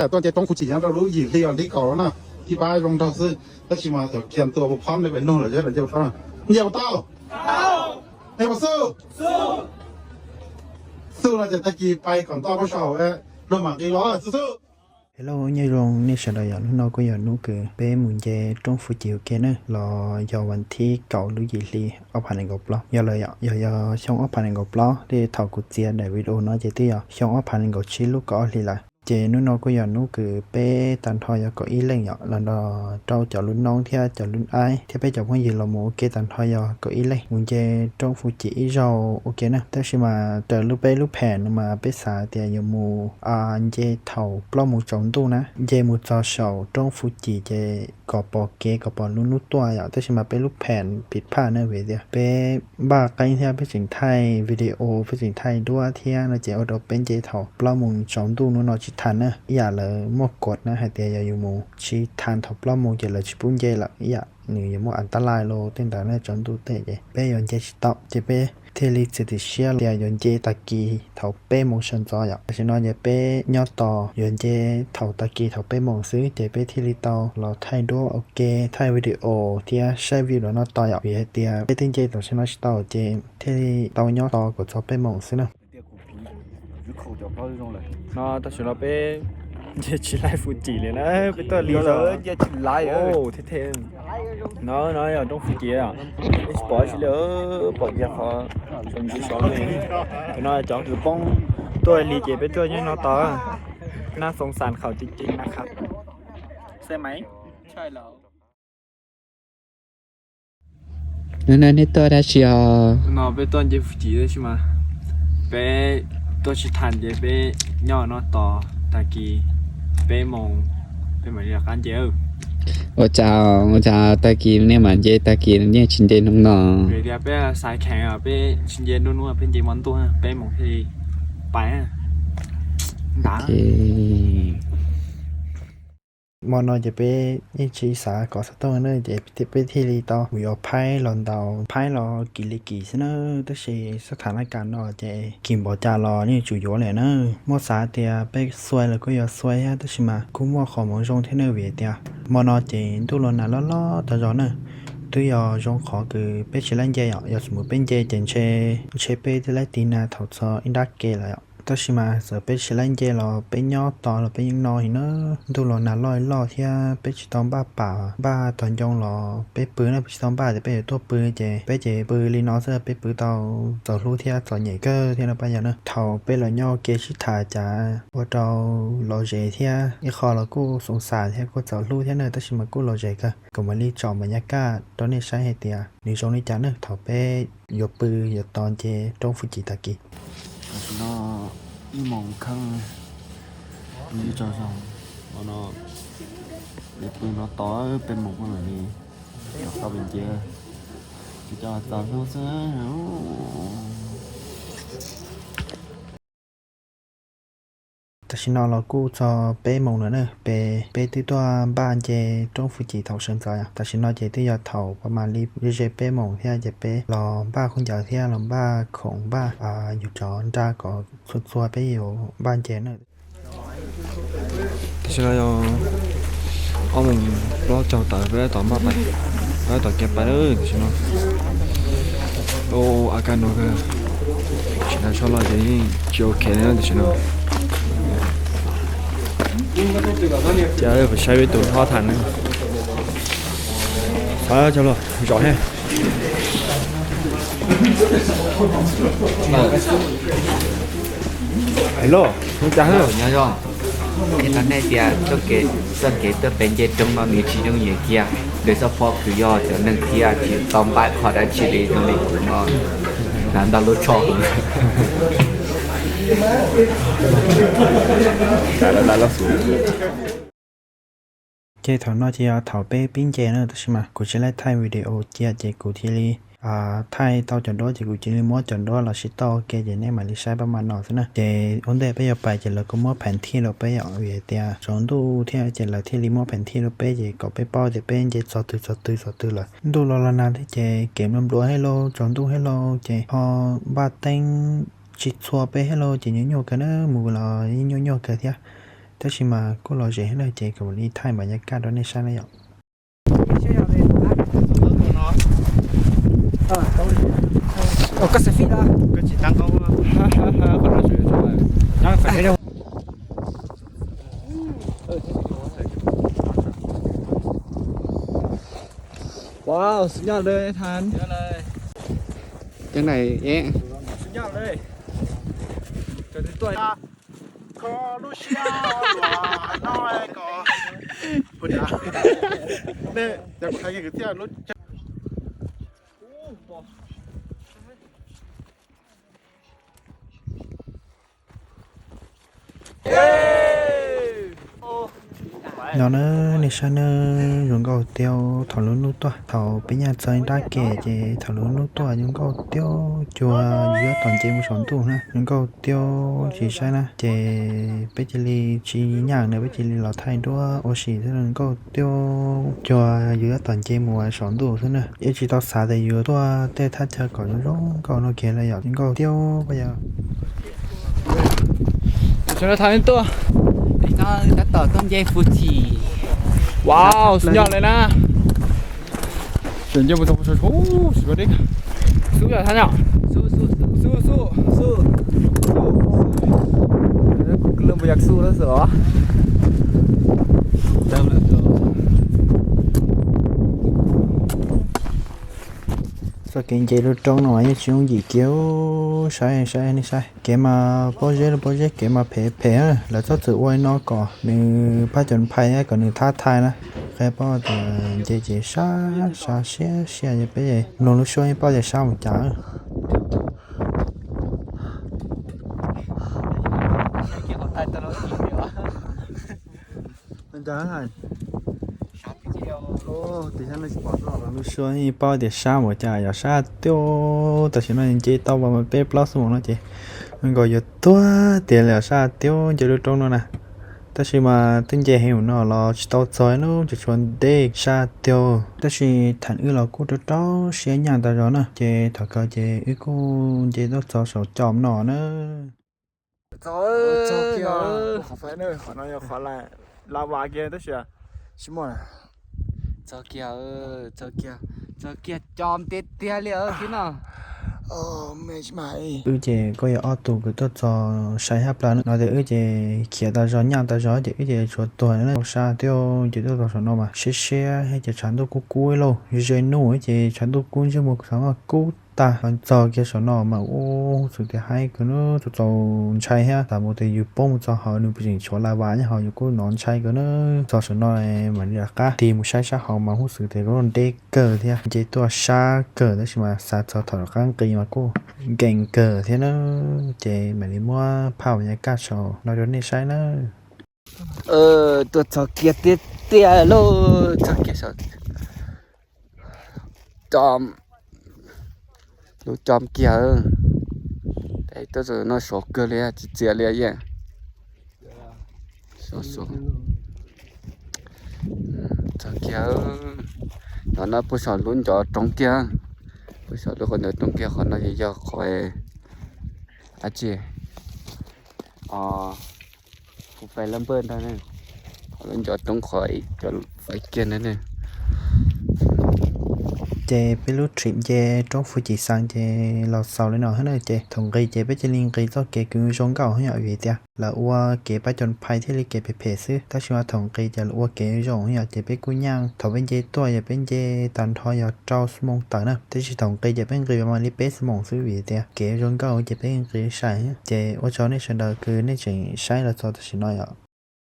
แต่ตัวจะต้องคุยอย่างเรารู้อยู่ที่อันที่เก่านะที่บ้านลงทซื้อถ้าชิมาจะเขียนตัวพร้อมในเป็นโน่นหรือจะจะฟังเยี่ยวเต้าเฮ้ยมาสู้เราจะตะกี้ไปก่อนต่อผู้ชาวรถหมากกี่ล้อสู้Hello, nhớ rong nè sau đó giờ nó có giờ nó cứ bé muốn về trong phụ chiếu kia nữa là giờวันที่9หรือ20เอาผ่านงบล้อgiờเลยgiờช่องเอาผ่านงบล้อที่ถอดกุญแจในวิดีโอnóจะที่ช่องเอาผ่านงบชี้ลูกก็เลยล่ะเจnó có giờ nó cứ bé tàn thôi giờ có ý lên nhở là nó trâu cho luôn nón theo cho luôn ai theo bé chồng có gì là một cái tàn thôi giờ có ý lên muốn về trong phụ chỉ rau ok nèแต่是mà từ lúc bé lúc phèn mà bé xả thì giờ mù về thầu plo mù trống tu nè về mù cho sầu trong phụ chỉ về có bỏ kế có bỏ luôn nút tua giờแต่是mà bé lúc phènผิดพลาดนะเว้ยเดี๋ยวbéบ้าcái theo bé chỉnh thay video bé chỉnh thayด้วยtheo nó chỉ ở đó bên về thầu plo mù trống tu nóทันนะอย่าเลยมอกดนะให้เตียอยู่หมู่ชีทานทบล้อมงจะเลยชิปุ้นเจละอย่านี่อย่ามัวอันตรายโลเต็มแต่เนี่ยจนดูเตะเจเปยอนเจสต็อปเจเปเทลิซิติเชียเตียยอนเจตะกี้เท่าเปมงชันจออย่าฉันนอนเจเปยอดต่อยอนเจเท่าตะกี้เท่าเปมงซื้อเจเปเทลิต่อเราถ่ายดูโอเคถ่ายวิดีโอเตียใช้วิดีโอนอต่ออย่าเวียเตียเปติงเจต่อฉันนอนต่อเจเทลิต่อยอดต่อก็จะเปมงซื้อนะnó ta nó béจะchỉ lại phụ chỉเลยนะเป็นตัวลีเลยจะchỉ lạiโอ้เท่ๆnó ở trong phụ chỉ à bỏ chỉ lỡ bỏ ra họ trong chỉ số này nó chọnคือป้องตัวลีเจเป็นตัวยังnóต่อน่าสงสารเขาจริงๆนะครับใช่ไหมใช่แล้วนั่นนี่ตัวได้เชียวnóเป็นตัวจะphụ chỉ đấyใช่ไหมเป็นตัวชิทันเจเป็นย่อnóต่อตะกี้bé mong bé mà được ăn chéo ô chào ta kia nè mà dê ta kia nè chín đen không nọ rồi đi bé sai khang à bé chín đen luôn luôn bên gì món tua bé mong thì phải đã món nóจะไปนี่ชีสาก็สต้องเนอะจะไปที่ลีต่อวิวไพ่หลอนดาวไพ่รอกิลิกิซะเนอะแต่สิสถานการณ์เนาะจะกินบ่จารอนี่จุโยแหละเนอะมอสาเตียไปสวยแล้วก็อย่าสวยฮะแต่สิมาคุ้มว่าขอมองจงที่เนอเวเตียมอนอเจนตุลนาล้อๆตะจอเนอะตัวย่อจงขอคือไปชิลันเจอย่าสมมุติเป็นเจเจนเชเปจะไล่ตีนาเท่าซออินดักเกล่ะแต่สิมาเสือไปชิลันเจเราไปย่อต่อเราไปยังน้อยเนอะตุลนาล้อยล้อเที่ยไปชิตอมบ้าป่าบ้าตอนยองรอไปปืนนะไปชิตอมบ้าจะไปตัวปืนเจไปเจปืนลีนอเซอร์ไปปืนต่อรู้เที่ยต่อใหญ่ก็เที่ยเราไปอย่างเนอะเท่าไปละย่อเกชิถาจ๋าว่าเรารอเจเที่ยอีคอเรากูสงสารเที่ยกูจะรู้เที่ยเนอะแต่สิมากูรอเจก็มาลีจอมบรรยากาศตอนนี้ใช้ให้เตียนี่ตรงนี้จ๋าเนอะเท่าไปยกปืนยกตอนเจตรงฟูจิตากิnó y mong khăn như cho xong nó để tôi nó to bên một con này đi sau bên kia cho tao nó sẽแต่ฉันนอนเรากู้จะเป้มงแล้วเนอะเป้ที่ตัวบ้านเจตรงฟูจิเท่าเชิงใจอ่ะแต่ฉันนอนเจที่ยอดเท่าประมาณรีเจเป้มงที่จะเป้รอบ้าคนยาวที่รอบ้าของบ้าอยู่จอนจ้าก็สุดๆไปอยู่บ้านเจเนอะแต่ฉันเราเอามึงรอจอดต่อไปต่อมาไปแล้วต่อเก็บไปเลยฉันนอนโอ้อาการโน้ก็ฉันชอบเราจะยิ่งโอเคนะแต่ฉันนอนgiờ phải xây với tụi hoa thành phải cho luôn rõ ha hello không chán rồi nhớ rồi cái thằng này thì tôi kể sân kể tôi bên trên trong nó người chỉ trong người kia để support cứ do cho nên kia chỉ tóm bại khỏi đã chỉ để nó mình nó làm đau lốt cho đã là xuốngเจถอนนอที่ถอเป้ปิ้งเจเนอะใช่มั้ยกูจะไล่ถ่ายวิดีโอเจียเจกูที่ลีถ่ายต่อจนโดเจกูจะลีมัวจนโดเราสิต่อเกเจเนี่ยมาลิใช้ประมาณนอซะนะเจอนเดไปอย่าไปเจแล้วก็มัวแผนที่เราไปอย่างเวียเตียจนดูที่เจแล้วที่ลีมัวแผนที่เราไปเจก็ไปป้อเจเป็นเจสอตือเลยดูรอนานที่เจเกมลำรัวให้เราจนดูให้เราเจพอบาเต็งจิตชัวไปให้เราเจโยกันเนอะหมู่เราโยกันเที่ย แต่ชิมาก็รอเจให้เลยเจกับวันนี้ถ่ายบรรยากาศด้วยในชั้นแล้วก็เซฟี่ละก็จิตั้งเขาฮ่าฮ่าฮ่าคนละช่วยช่วยนั่งฝันได้ว้าวสุดยอดเลยทานเยอะเลยจังไหนเอ๊ะสุดยอดเลยจะได้ตัวขอรู้เชียน้อยก็พุทธะเนี่ยอยากใครอยากเที่ยวรู้nóในชั้นยังก็เตียวถอดลุ้นตัวถอไปญาติได้แก่เจถอดลุ้นตัวยังก็เตียวจัวเยอะตอนเจมุสอนตู้นะยังก็เตียวสิใช่นะเจไปจิลีชีย่างเนี่ยไปจิลีเราไทยด้วยโอชิเท่านั้นก็เตียวจัวเยอะตอนเจมัวสอนตู้ซะนะ一直到啥的有ตัวแต่ถ้าเธอก่อนร้องก่อนโอเคแล้วยังก็เตียวไปยัง全都谈ตัวถ้าต่อต้นเยฟูจิว้าวสุดยอดเลยนะ选择不同不说哦是不这个สู้อย่าท่านอ่ะสู้เริ่มอยากสู้แล้วเสือเริ่มแล้วsau khi chơi lúc trong nó ấy chúng gì kéo sai này sai cái mà bao giờ cái mà phê là cho tự quay nó có mình phát triển phai ấy còn mình thắt thai nè cái bao giờ chơi xa xe như bây giờ nó lúc xoay bao giờ sao một chả thì sao nó bỏ lúc xuôi bao để sao một chả giờ sao tiêu tại sao nó chơi tao vào một bếp plus một nó chơi mình gọi giờ tua tiền là sao tiêu chơi được trong nó nè ta chỉ mà tính chơi hiểu nó là tao chơi nó chỉ chuẩn để sao tiêu ta chỉ thành ư là cô đó sẽ nhà ta rồi nè chơi thật cơ chơi ư cô chơi đó cho sổ chòm nó nữa trời ơi không phải nữa họ nói là bà kia đó chứ xin mời cho kia chom tết tia liệu thế nào ư chế có ở tù cái tốt cho sai hấp là nó để ư chế kia ta gió nhang ta gió để ư chế chuột tuổi nó xa tiêu chế tốt cho nó mà xe hay chế chán đồ cú lâu rồi nổ chế chán đồ cú chứ một sáng mà cú ta còn cho kia số nó mà ô sự thì hay cái nó cho chai ha tại một thì bông cho họ nó bị chỗ là vá nhá họ có nón chai cái nó cho số nó này mà đi ra thì một sai họ mà hút sự thì có đê cờ thế chế tua sa cờ đó mà sa cho thở kháng kỳ mà cô gành cờ thế nó chế mà đi mua phao nhà cá sò nó đến đây sai nó tôi cho kia tia lô cho kia sao chom lúc chom kia đấy tôi giờ nó số cơ liền chỉ chia liền vậy số cho kia nó bớt số luôn cho trong kia bớt số lúc còn ở trong kia còn nó gì cho khỏi chị cũng phải làm bơn thôi nè luôn cho trong khỏi cho phải kia nữa nè chếไปรู้ทริปเจตรงฟูจิซังเจเราเศร้าเลยเนาะให้เลยเจถงกีเจไปจะลิงกีต่อเกคือชงเก่าให้เอาอยู่เดียแล้วว่าเกไปจนภัยที่ลิเกไปเพซื้อถ้าชัวถงกีจะว่าเกชงให้เอาเจไปกุ้ย่างถอเป็นเจตัวอย่าเป็นเจตันทอยเจ้าสมองต่างนะแต่ชิถงกีจะเป็นกีประมาณลิเปสมองซื้ออยู่เดียเกชงเก่าจะเป็นกีใช้เจว่าชอในฉันเดอคือในจริงใช้แล้วจอแต่ชิน้อยอ่ะ